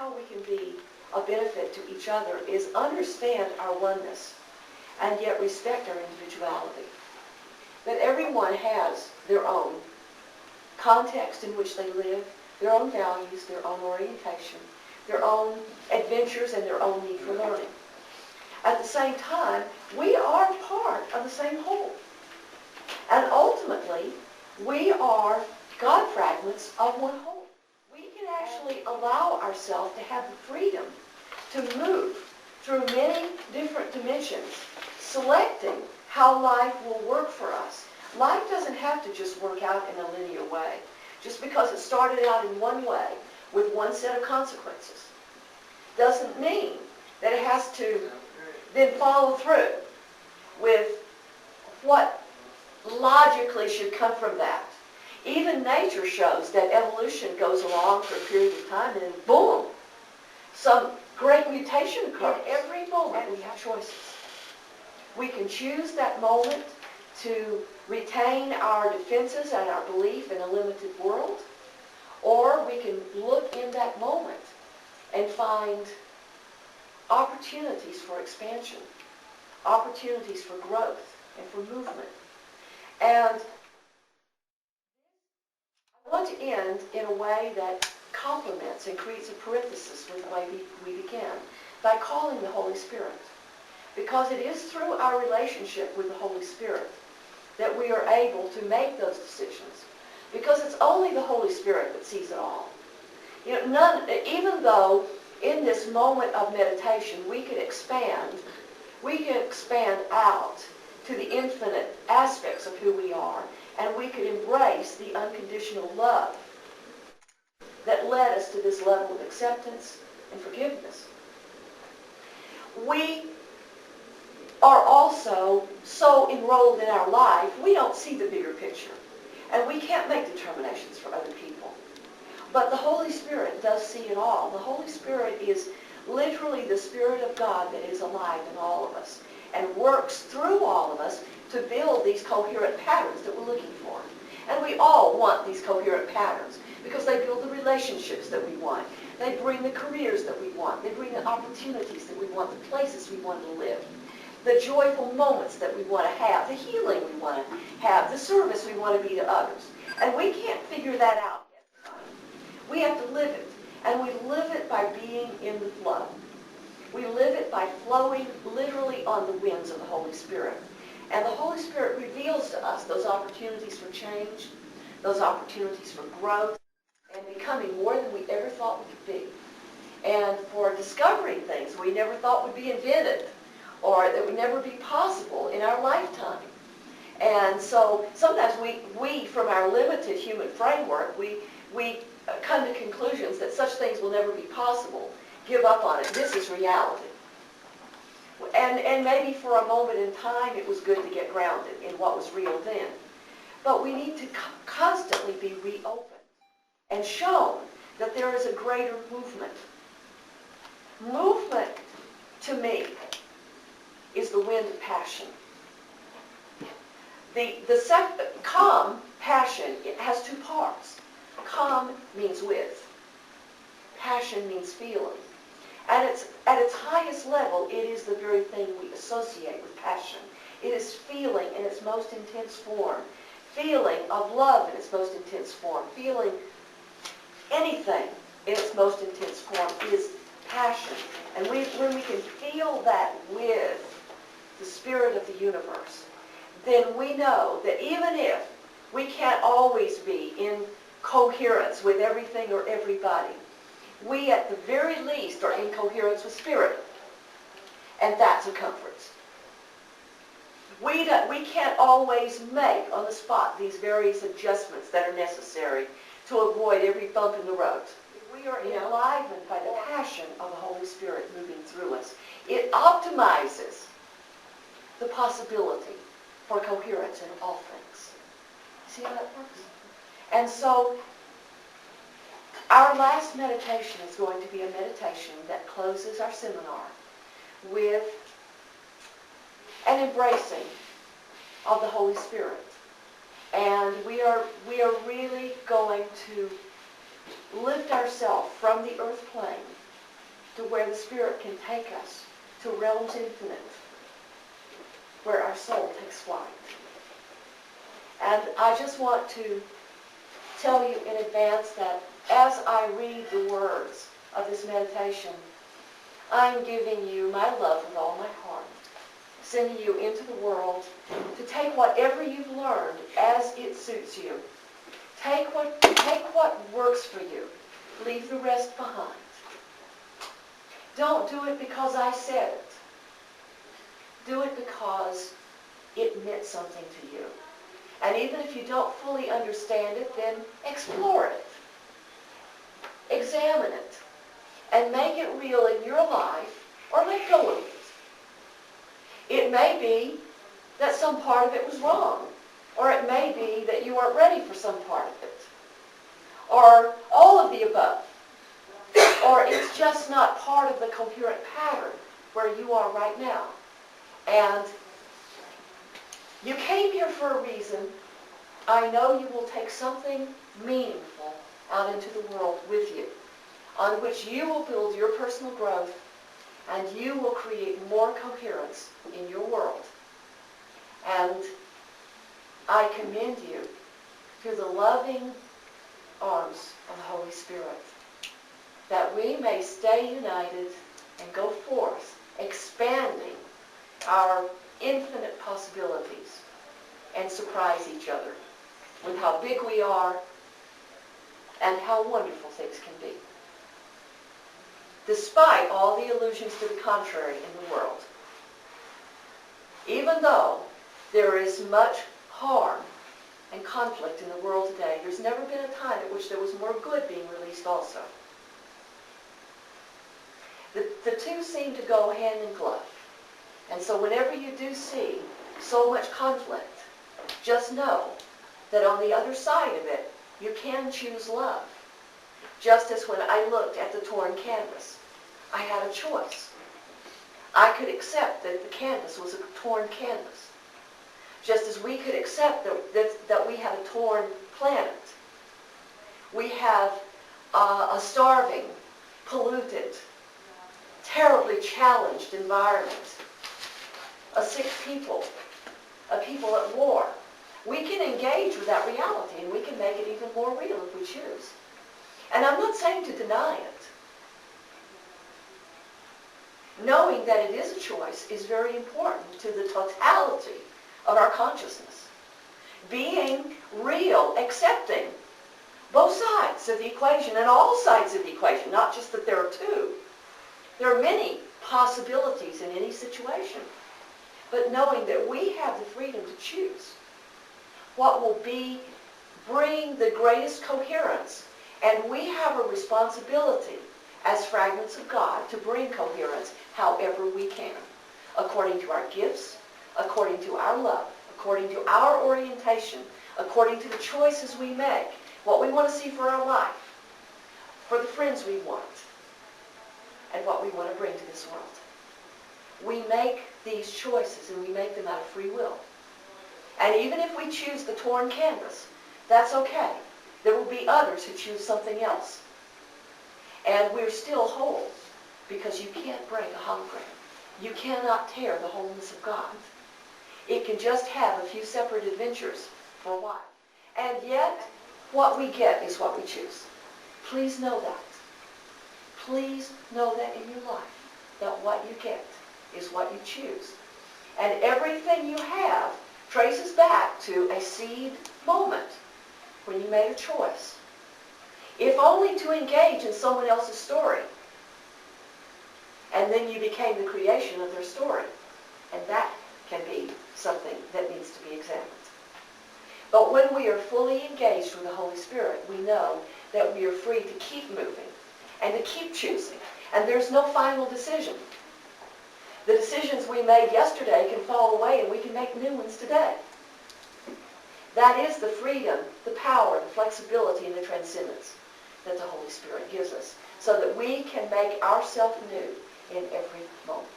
how we can be a benefit to each other is understand our oneness and yet respect our individuality. That everyone has their own context in which they live, their own values, their own orientation, their own adventures, and their own need for learning. At the same time, we are part of the same whole. And ultimately, we are God fragments of one whole. We can actually allow ourselves to have the freedom to move through many different dimensions, selecting how life will work for us. Life doesn't have to just work out in a linear way. Just because it started out in one way with one set of consequences doesn't mean that it has to then follow through with what logically should come from that. Even nature shows that evolution goes along for a period of time and then boom, some great mutation occurs. In every moment we have choices. We can choose that moment to retain our defenses and our belief in a limited world, or we can look in that moment and find opportunities for expansion, opportunities for growth and for movement. And I want to end in a way that complements and creates a parenthesis with the way we began, by calling the Holy Spirit. Because it is through our relationship with the Holy Spirit that we are able to make those decisions. Because it's only the Holy Spirit that sees it all. You know, even though in this moment of meditation we can expand out to the infinite aspects of who we are, and we could embrace the unconditional love that led us to this level of acceptance and forgiveness. We are also so enrolled in our life, we don't see the bigger picture. And we can't make determinations for other people. But the Holy Spirit does see it all. The Holy Spirit is literally the Spirit of God that is alive in all of us and works through all of us to build these coherent patterns that we're looking for. And we all want these coherent patterns because they build the relationships that we want. They bring the careers that we want. They bring the opportunities that we want, the places we want to live, the joyful moments that we want to have, the healing we want to have, the service we want to be to others. And we can't figure that out yet. We have to live it. And we live it by being in the flow. We live it by flowing literally on the winds of the Holy Spirit. And the Holy Spirit reveals to us those opportunities for change, those opportunities for growth, and becoming more than we ever thought we could be. And for discovering things we never thought would be invented, or that would never be possible in our lifetime. And so sometimes we from our limited human framework, we come to conclusions that such things will never be possible, give up on it. This is reality. And maybe for a moment in time it was good to get grounded in what was real then. But we need to constantly be reopened and shown that there is a greater movement. Movement, to me, is the wind of passion. Calm, passion, it has two parts. Calm means with. Passion means feeling. And it's, at its highest level, it is the very thing we associate with passion. It is feeling in its most intense form. Feeling of love in its most intense form. Feeling anything in its most intense form is passion. And when we can feel that with the spirit of the universe, then we know that even if we can't always be in coherence with everything or everybody, we at the very least are in coherence with spirit. And that's a comfort. We can't always make on the spot these various adjustments that are necessary to avoid every bump in the road. We are enlivened by the passion of the Holy Spirit moving through us. It optimizes the possibility for coherence in all things. See how that works? And so our last meditation is going to be a meditation that closes our seminar with an embracing of the Holy Spirit. And we are really going to lift ourselves from the earth plane to where the Spirit can take us to realms infinite, where our soul takes flight. And I just want to tell you in advance that as I read the words of this meditation, I'm giving you my love with all my heart, sending you into the world to take whatever you've learned as it suits you. Take what works for you. Leave the rest behind. Don't do it because I said it. Do it because it meant something to you. And even if you don't fully understand it, then explore it. Examine it. And make it real in your life, or let go of it. It may be that some part of it was wrong. Or it may be that you weren't ready for some part of it. Or all of the above. Or it's just not part of the coherent pattern where you are right now. And you came here for a reason. I know you will take something meaningful out into the world with you, on which you will build your personal growth, and you will create more coherence in your world. And I commend you to the loving arms of the Holy Spirit, that we may stay united and go forth, expanding our infinite possibilities, and surprise each other with how big we are and how wonderful things can be, despite all the illusions to the contrary in the world. Even though there is much harm and conflict in the world today, there's never been a time at which there was more good being released also. The two seem to go hand in glove. And so whenever you do see so much conflict, just know that on the other side of it, you can choose love. Just as when I looked at the torn canvas, I had a choice. I could accept that the canvas was a torn canvas. Just as we could accept that we have a torn planet. We have a starving, polluted, terribly challenged environment. A sick people. A people at war. We can engage with that reality, and we can make it even more real if we choose. And I'm not saying to deny it. Knowing that it is a choice is very important to the totality of our consciousness. Being real, accepting both sides of the equation, and all sides of the equation, not just that there are two. There are many possibilities in any situation. But knowing that we have the freedom to choose what will bring the greatest coherence. And we have a responsibility as fragments of God to bring coherence however we can, according to our gifts, according to our love, according to our orientation, according to the choices we make, what we want to see for our life, for the friends we want, and what we want to bring to this world. We make these choices, and we make them out of free will. And even if we choose the torn canvas, that's okay. There will be others who choose something else. And we're still whole, because you can't break a hologram. You cannot tear the wholeness of God. It can just have a few separate adventures for a while. And yet, what we get is what we choose. Please know that. Please know that in your life, that what you get is what you choose. And everything you have traces back to a seed moment when you made a choice. If only to engage in someone else's story. And then you became the creation of their story. And that can be something that needs to be examined. But when we are fully engaged with the Holy Spirit, we know that we are free to keep moving and to keep choosing. And there's no final decision. The decisions we made yesterday can fall away, and we can make new ones today. That is the freedom, the power, the flexibility, and the transcendence that the Holy Spirit gives us, so that we can make ourselves new in every moment.